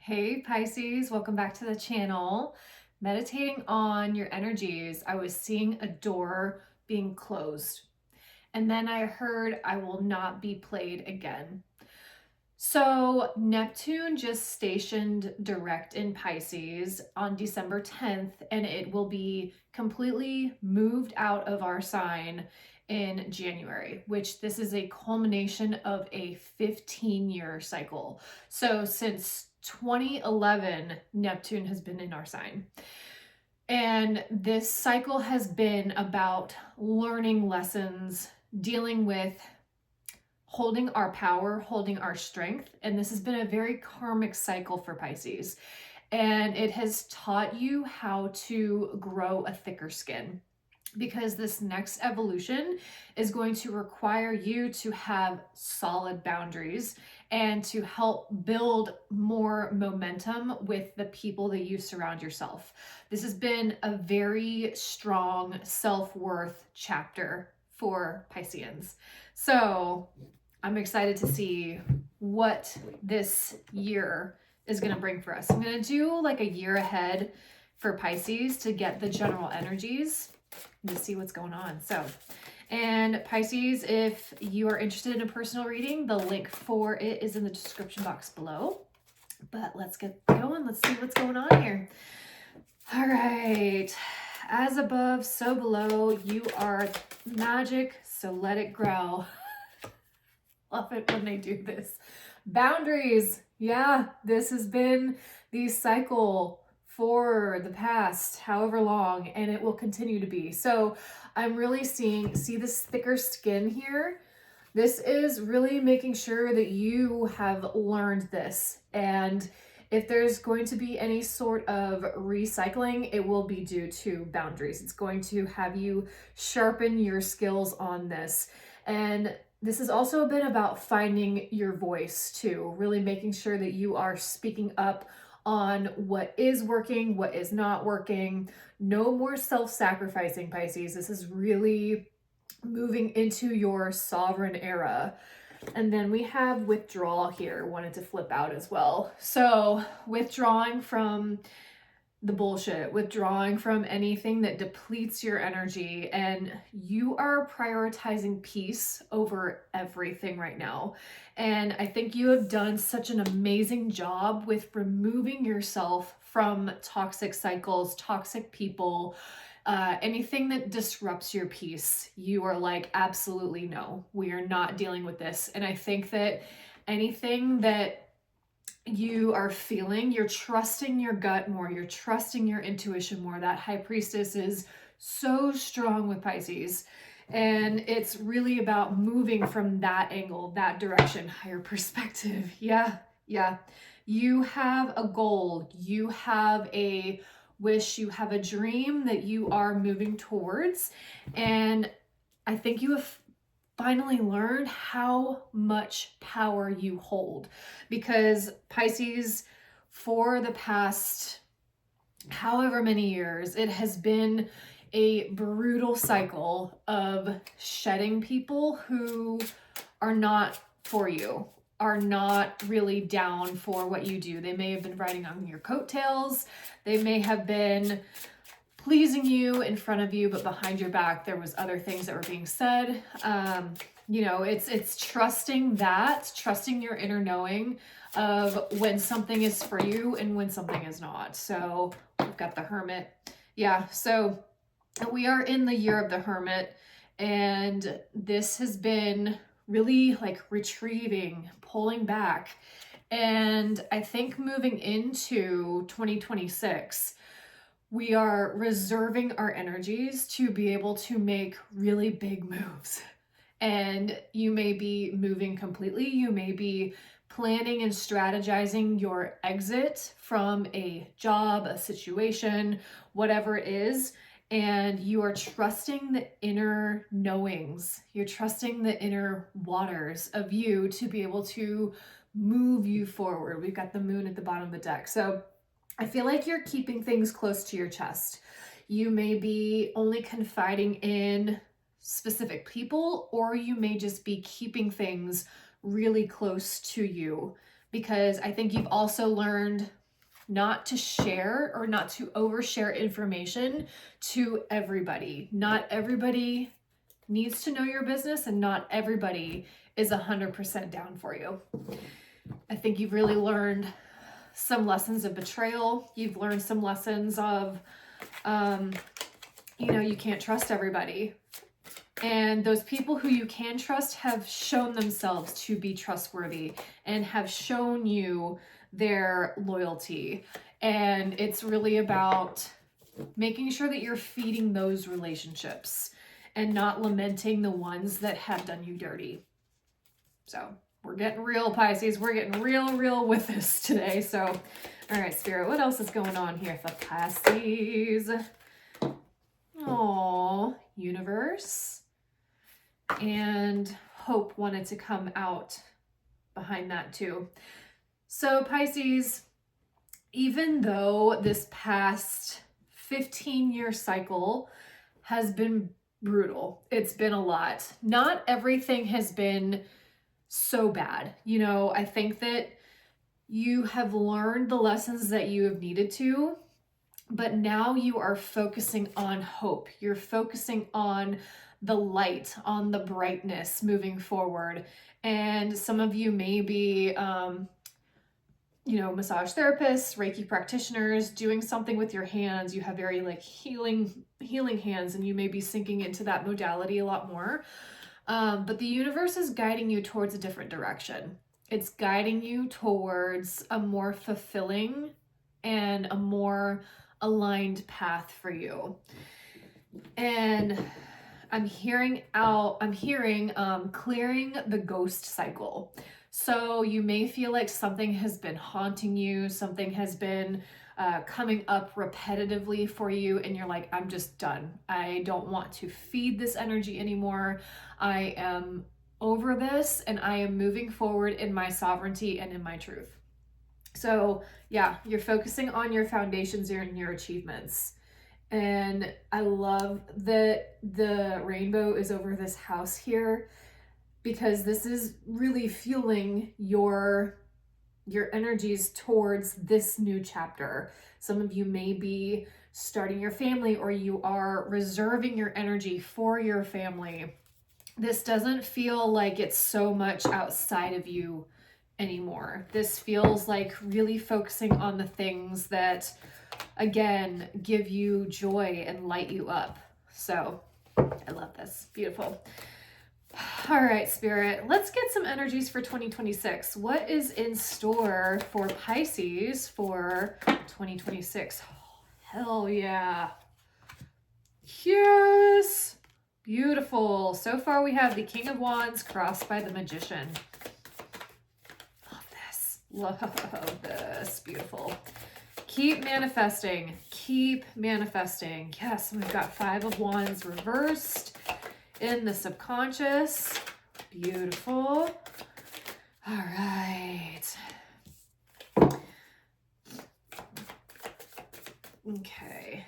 Hey Pisces, welcome back to the channel. Meditating on your energies, I was seeing a door being closed, and then I heard I will not be played again. So Neptune just stationed direct in Pisces on December 10th, and it will be completely moved out of our sign in January, which this is a culmination of a 15-year cycle. So since 2011, Neptune has been in our sign. And this cycle has been about learning lessons, dealing with holding our power, holding our strength. And this has been a very karmic cycle for Pisces. And it has taught you how to grow a thicker skin, because this next evolution is going to require you to have solid boundaries and to help build more momentum with the people that you surround yourself. This has been a very strong self-worth chapter for Pisceans. So I'm excited to see what this year is going to bring for us. I'm going to do like a year ahead for Pisces to get the general energies and to see what's going on. So, and Pisces, if you are interested in a personal reading, the link for it is in the description box below. But let's get going. Let's see what's going on here. All right. As above, so below. You are magic, so let it grow. Love it when they do this. Boundaries. Yeah, this has been the cycle for the past however long, and it will continue to be. So I'm really see this thicker skin here. This is really making sure that you have learned this. And if there's going to be any sort of recycling, it will be due to boundaries. It's going to have you sharpen your skills on this. And this has also been about finding your voice too, really making sure that you are speaking up on what is working, what is not working. No more self-sacrificing, Pisces. This is really moving into your sovereign era. And then we have withdrawal here, wanted to flip out as well. So withdrawing from the bullshit, withdrawing from anything that depletes your energy, and you are prioritizing peace over everything right now. And I think you have done such an amazing job with removing yourself from toxic cycles, toxic people, anything that disrupts your peace. You are like, absolutely no, we are not dealing with this. And I think that anything that you are feeling, you're trusting your gut more, you're trusting your intuition more. That High Priestess is so strong with Pisces, and it's really about moving from that angle, that direction, higher perspective. Yeah. You have a goal, you have a wish, you have a dream that you are moving towards, and I think you have finally learned how much power you hold, because Pisces, for the past however many years, it has been a brutal cycle of shedding people who are not for you, are not really down for what you do. They may have been riding on your coattails. They may have been pleasing you in front of you, but behind your back, there was other things that were being said. You know, it's trusting that, trusting your inner knowing of when something is for you and when something is not. So we've got the Hermit. Yeah, so we are in the year of the Hermit, and this has been really like retrieving, pulling back. And I think moving into 2026, we are reserving our energies to be able to make really big moves. And you may be moving completely. You may be planning and strategizing your exit from a job, a situation, whatever it is. And you are trusting the inner knowings. You're trusting the inner waters of you to be able to move you forward. We've got the moon at the bottom of the deck. So I feel like you're keeping things close to your chest. You may be only confiding in specific people, or you may just be keeping things really close to you, because I think you've also learned not to share or not to overshare information to everybody. Not everybody needs to know your business, and not everybody is 100% down for you. I think you've really learned some lessons of betrayal. You've learned some lessons of, you know, you can't trust everybody. And those people who you can trust have shown themselves to be trustworthy and have shown you their loyalty. And it's really about making sure that you're feeding those relationships and not lamenting the ones that have done you dirty. So we're getting real, Pisces. We're getting real with this today. So, all right, Spirit, what else is going on here for Pisces? Oh, universe. And hope wanted to come out behind that too. So Pisces, even though this past 15-year cycle has been brutal, it's been a lot. Not everything has been so bad. You know, I think that you have learned the lessons that you have needed to, but now you are focusing on hope. You're focusing on the light, on the brightness moving forward. And some of you may be, you know, massage therapists, Reiki practitioners, doing something with your hands. You have very like healing hands, and you may be sinking into that modality a lot more. But the universe is guiding you towards a different direction. It's guiding you towards a more fulfilling and a more aligned path for you. And I'm hearing clearing the ghost cycle. So you may feel like something has been haunting you, something has been coming up repetitively for you, and you're like, I'm just done. I don't want to feed this energy anymore. I am over this, and I am moving forward in my sovereignty and in my truth. So yeah, you're focusing on your foundations and your achievements. And I love that the rainbow is over this house here, because this is really fueling your energies towards this new chapter. Some of you may be starting your family, or you are reserving your energy for your family. This doesn't feel like it's so much outside of you anymore. This feels like really focusing on the things that, again, give you joy and light you up. So I love this. Beautiful. All right, Spirit, let's get some energies for 2026. What is in store for Pisces for 2026? Oh, hell yeah. Yes. Beautiful. So far we have the King of Wands crossed by the Magician. Love this. Love this. Beautiful. Keep manifesting. Keep manifesting. Yes, we've got Five of Wands reversed in the subconscious. Beautiful. All right. Okay.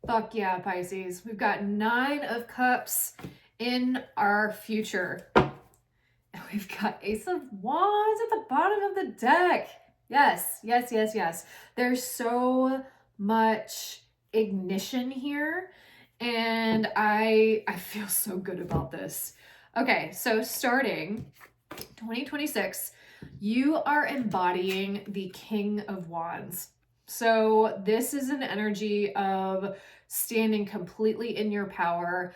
Fuck yeah, Pisces. We've got Nine of Cups in our future. And we've got Ace of Wands at the bottom of the deck. Yes, yes, yes, yes. There's so much ignition here, and I feel so good about this. Okay, so starting 2026, you are embodying the King of Wands. So this is an energy of standing completely in your power.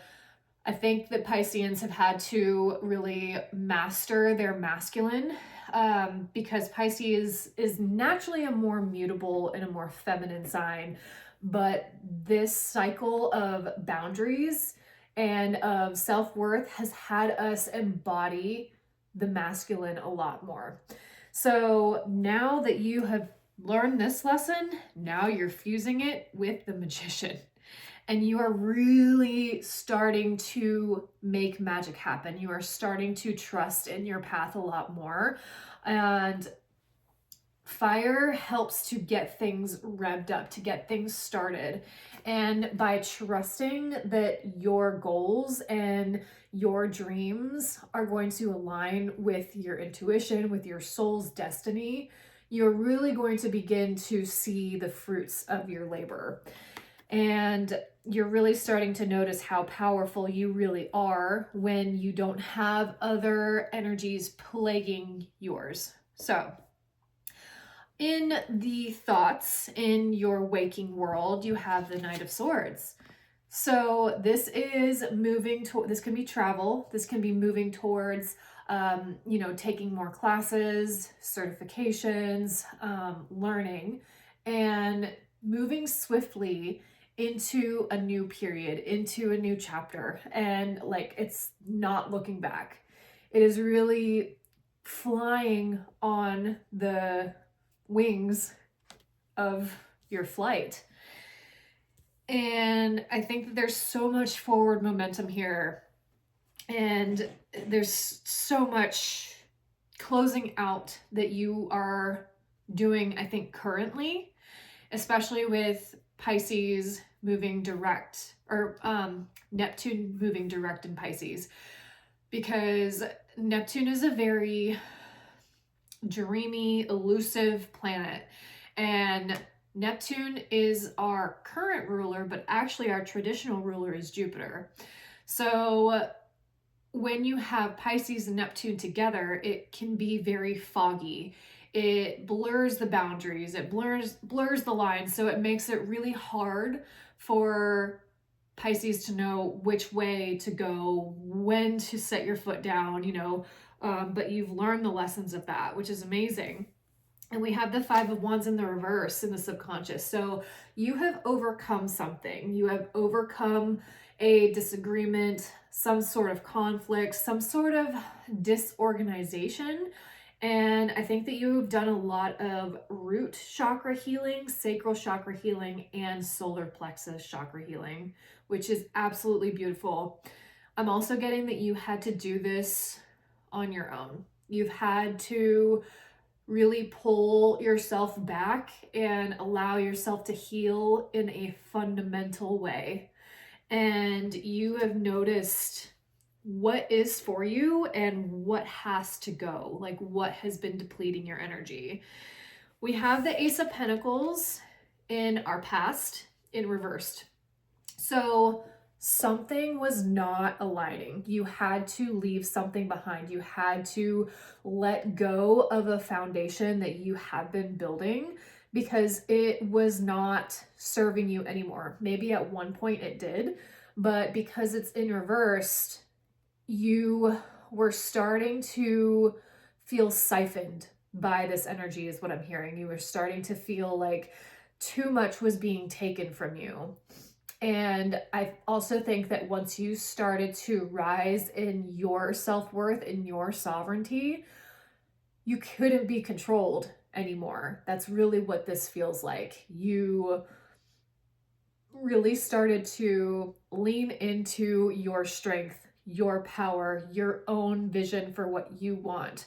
I think that Pisceans have had to really master their masculine, because Pisces is naturally a more mutable and a more feminine sign. But this cycle of boundaries and of self-worth has had us embody the masculine a lot more. So now that you have learned this lesson, now you're fusing it with the Magician. And you are really starting to make magic happen. You are starting to trust in your path a lot more. And fire helps to get things revved up, to get things started. And by trusting that your goals and your dreams are going to align with your intuition, with your soul's destiny, you're really going to begin to see the fruits of your labor. And you're really starting to notice how powerful you really are when you don't have other energies plaguing yours. So, in the thoughts in your waking world, you have the Knight of Swords. So this is moving to, this can be travel. This can be moving towards, taking more classes, certifications, learning, and moving swiftly into a new period, into a new chapter. And like, it's not looking back. It is really flying on the wings of your flight. And I think that there's so much forward momentum here, and there's so much closing out that you are doing, I think, currently, especially with Pisces moving direct, or Neptune moving direct in Pisces, because Neptune is a very dreamy, elusive planet, and Neptune is our current ruler, but actually our traditional ruler is Jupiter. So when you have Pisces and Neptune together, it can be very foggy. It blurs the boundaries, it blurs the lines, so it makes it really hard for Pisces to know which way to go, when to set your foot down, but you've learned the lessons of that, which is amazing. And we have the Five of Wands in the reverse in the subconscious. So you have overcome something. You have overcome a disagreement, some sort of conflict, some sort of disorganization. And I think that you've done a lot of root chakra healing, sacral chakra healing, and solar plexus chakra healing, which is absolutely beautiful. I'm also getting that you had to do this on your own. You've had to really pull yourself back and allow yourself to heal in a fundamental way. And you have noticed what is for you and what has to go, like what has been depleting your energy. We have the Ace of Pentacles in our past in reversed. So something was not aligning. You had to leave something behind. You had to let go of a foundation that you had been building because it was not serving you anymore. Maybe at one point it did, but because it's in reversed, you were starting to feel siphoned by this energy, is what I'm hearing. You were starting to feel like too much was being taken from you. And I also think that once you started to rise in your self-worth, in your sovereignty, you couldn't be controlled anymore. That's really what this feels like. You really started to lean into your strength, your power, your own vision for what you want.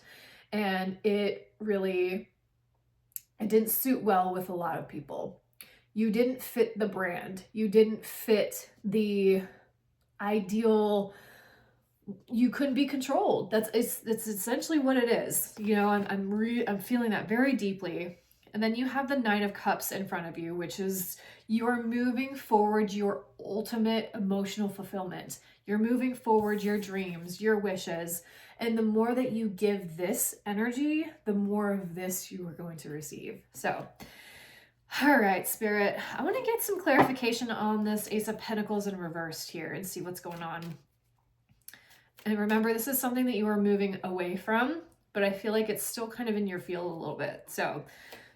And it didn't suit well with a lot of people. You didn't fit the brand. You didn't fit the ideal. You couldn't be controlled. That's essentially what it is. I'm feeling that very deeply. And then you have the Nine of Cups in front of you, which is you are moving forward your ultimate emotional fulfillment. You're moving forward your dreams, your wishes. And the more that you give this energy, the more of this you are going to receive. So, all right, Spirit, I want to get some clarification on this Ace of Pentacles in reversed here and see what's going on. And remember, this is something that you are moving away from, but I feel like it's still kind of in your field a little bit. So,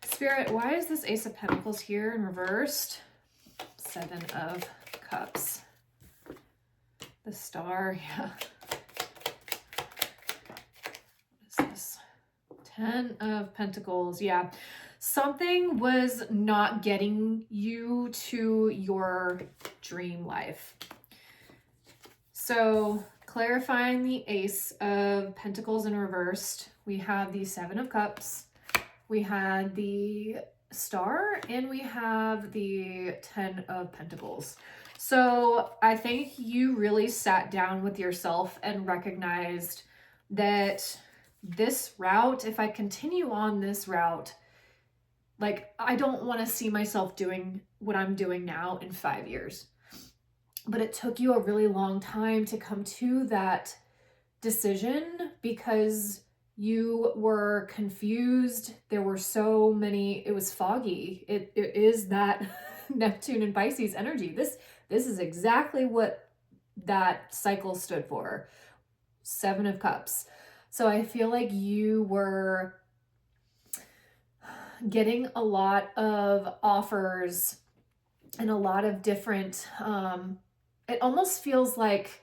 Spirit, why is this Ace of Pentacles here in reversed? Seven of Cups. The Star, yeah. What is this? 10 of Pentacles, yeah. Something was not getting you to your dream life. So, clarifying the Ace of Pentacles in reversed, we have the Seven of Cups, we had the Star, and we have the 10 of Pentacles. So I think you really sat down with yourself and recognized that this route, if I continue on this route, like I don't want to see myself doing what I'm doing now in 5 years. But it took you a really long time to come to that decision because you were confused. There were so many, it was foggy. It is that Neptune and Pisces energy. This is exactly what that cycle stood for. 7 of Cups. So I feel like you were getting a lot of offers and a lot of different, it almost feels like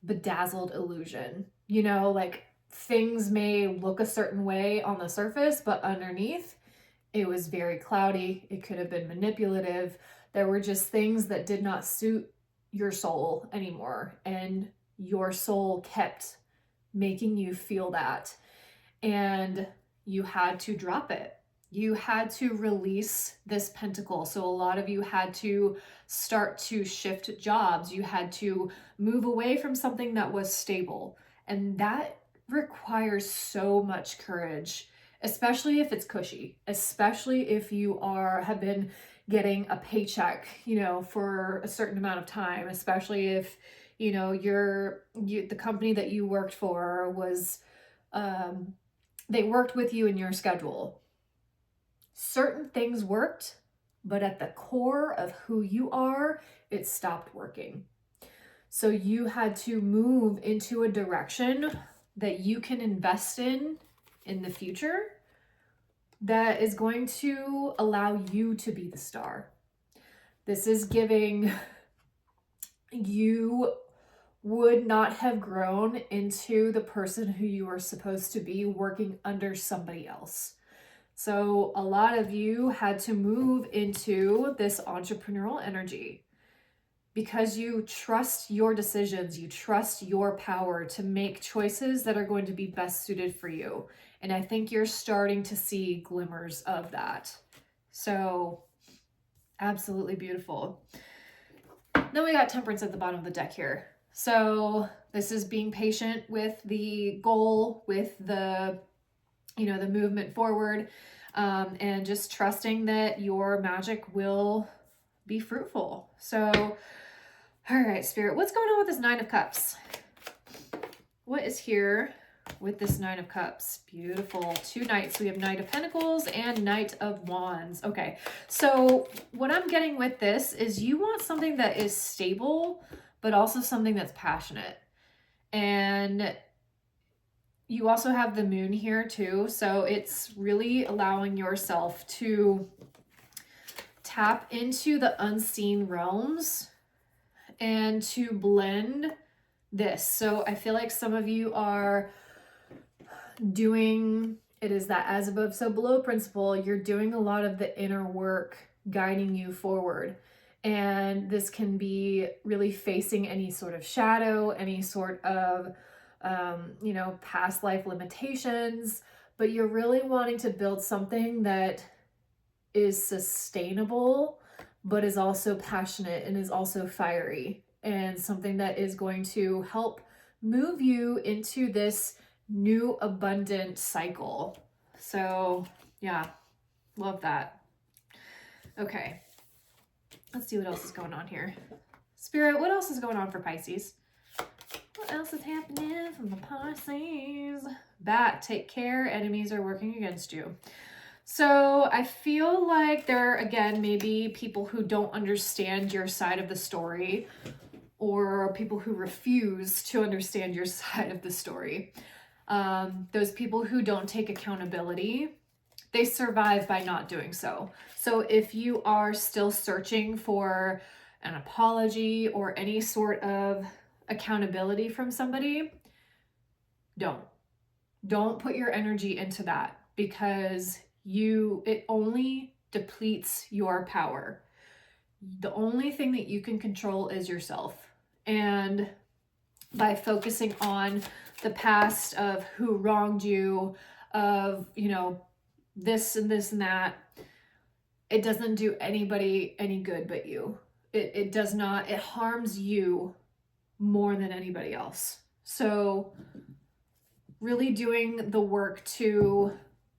bedazzled illusion, you know, like things may look a certain way on the surface, but underneath it was very cloudy. It could have been manipulative. There were just things that did not suit your soul anymore. And your soul kept making you feel that. And you had to drop it. You had to release this pentacle. So a lot of you had to start to shift jobs. You had to move away from something that was stable. And that requires so much courage, especially if it's cushy, especially if you have been getting a paycheck, you know, for a certain amount of time, especially if, you know, the company that you worked for was, they worked with you in your schedule. Certain things worked, but at the core of who you are, it stopped working. So you had to move into a direction that you can invest in the future that is going to allow you to be the star. This is giving you would not have grown into the person who you were supposed to be working under somebody else. So a lot of you had to move into this entrepreneurial energy because you trust your decisions, you trust your power to make choices that are going to be best suited for you. And I think you're starting to see glimmers of that. So absolutely beautiful. Then we got Temperance at the bottom of the deck here. So this is being patient with the goal, with the, you know, the movement forward, and just trusting that your magic will be fruitful. So, all right, Spirit, what's going on with this 9 of Cups? What is here with this 9 of Cups? Beautiful. 2 knights. We have Knight of Pentacles and Knight of Wands. Okay, so what I'm getting with this is you want something that is stable, but also something that's passionate. And you also have the moon here too. So it's really allowing yourself to tap into the unseen realms and to blend this. So I feel like some of you are doing, it is that as above, so below principle. You're doing a lot of the inner work guiding you forward. And this can be really facing any sort of shadow, any sort of, you know, past life limitations, but you're really wanting to build something that is sustainable, but is also passionate and is also fiery, and something that is going to help move you into this new abundant cycle. So yeah, love that. Okay, let's see what else is going on here. Spirit, what else is going on for Pisces? What else is happening from the Pisces? Bat, take care. Enemies are working against you. So I feel like there are, again, maybe people who don't understand your side of the story, or people who refuse to understand your side of the story. Those people who don't take accountability, they survive by not doing so. So if you are still searching for an apology or any sort of accountability from somebody, don't put your energy into that, because it only depletes your power. The only thing that you can control is yourself. And by focusing on the past of who wronged you, of, you know, this and this and that, it doesn't do anybody any good but you. it does not, it harms you more than anybody else. So really doing the work to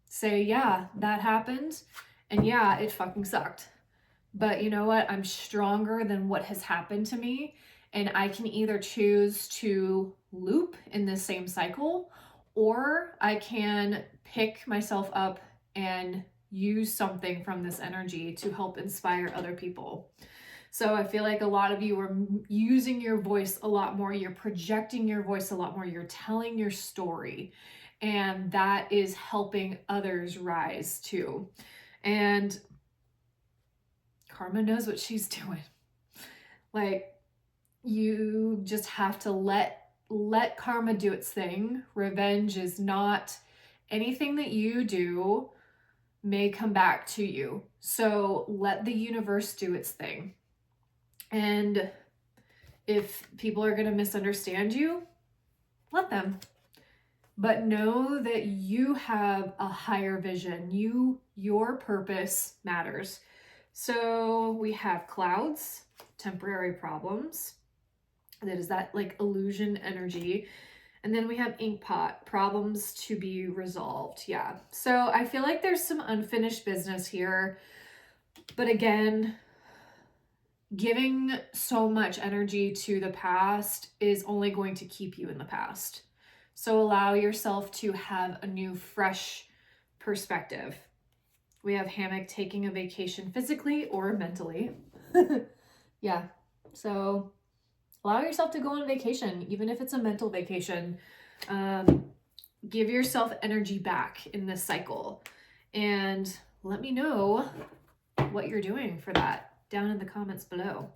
say, yeah, that happened, and yeah, it fucking sucked. But you know what? I'm stronger than what has happened to me, and I can either choose to loop in this same cycle, or I can pick myself up and use something from this energy to help inspire other people. So I feel like a lot of you are using your voice a lot more. You're projecting your voice a lot more. You're telling your story. And that is helping others rise too. And Karma knows what she's doing. Like, you just have to let karma do its thing. Revenge is not anything that you do may come back to you. So let the universe do its thing. And if people are going to misunderstand you, let them. But know that you have a higher vision. Your purpose matters. So we have clouds, temporary problems. That is that like illusion energy. And then we have ink pot, problems to be resolved. Yeah. So I feel like there's some unfinished business here. But again, giving so much energy to the past is only going to keep you in the past. So allow yourself to have a new, fresh perspective. We have hammock, taking a vacation physically or mentally. Yeah. So allow yourself to go on vacation, even if it's a mental vacation. Give yourself energy back in this cycle. And let me know what you're doing for that down in the comments below.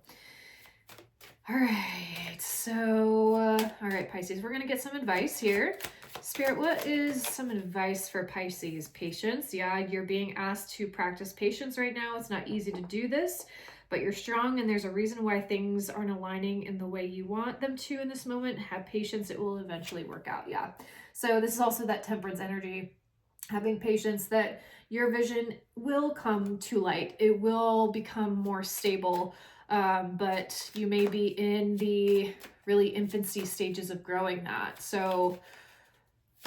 All right, so, all right, Pisces, we're going to get some advice here. Spirit, what is some advice for Pisces? Patience. Yeah, you're being asked to practice patience right now. It's not easy to do this, but you're strong, and there's a reason why things aren't aligning in the way you want them to in this moment. Have patience. It will eventually work out. Yeah. So this is also that temperance energy. Having patience that your vision will come to light. It will become more stable. But you may be in the really infancy stages of growing that. So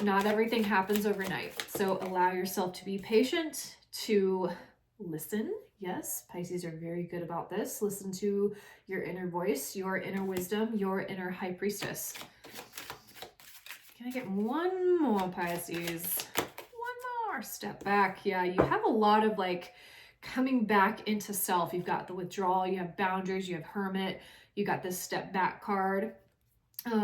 not everything happens overnight. So allow yourself to be patient, to listen. Yes, Pisces are very good about this. Listen to your inner voice, your inner wisdom, your inner high priestess. Can I get one more, Pisces? One more. Step back. Yeah, you have a lot of like coming back into self. You've got the withdrawal, you have boundaries, you have hermit, you got this step back card.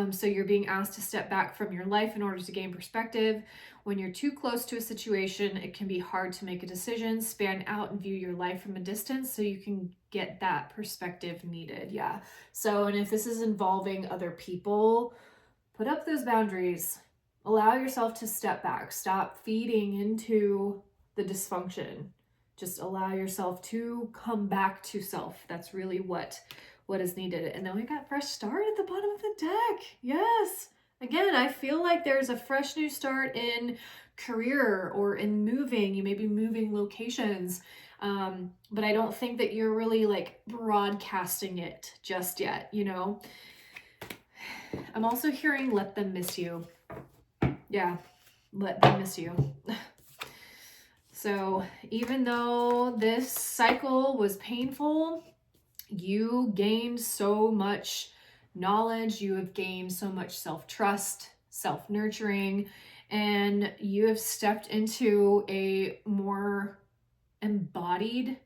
So you're being asked to step back from your life in order to gain perspective. When you're too close to a situation, it can be hard to make a decision. Span out and view your life from a distance so you can get that perspective needed. Yeah. So, and if this is involving other people, put up those boundaries. Allow yourself to step back. Stop feeding into the dysfunction. Just allow yourself to come back to self. That's really what is needed. And then we got fresh start at the bottom of the deck. Yes. Again, I feel like there's a fresh new start in career or in moving. You may be moving locations. But I don't think that you're really like broadcasting it just yet, you know? I'm also hearing let them miss you. Yeah, let them miss you. So even though this cycle was painful, you gained so much knowledge, you have gained so much self-trust, self-nurturing, and you have stepped into a more embodied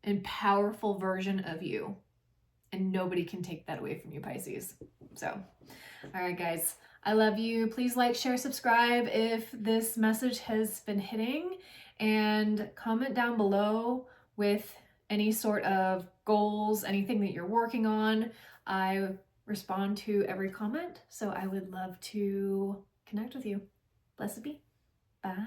and powerful version of you. And nobody can take that away from you, Pisces. So, all right, guys, I love you. Please like, share, subscribe if this message has been hitting, and comment down below with any sort of goals, anything that you're working on. I respond to every comment, so I would love to connect with you. Blessed be. Bye.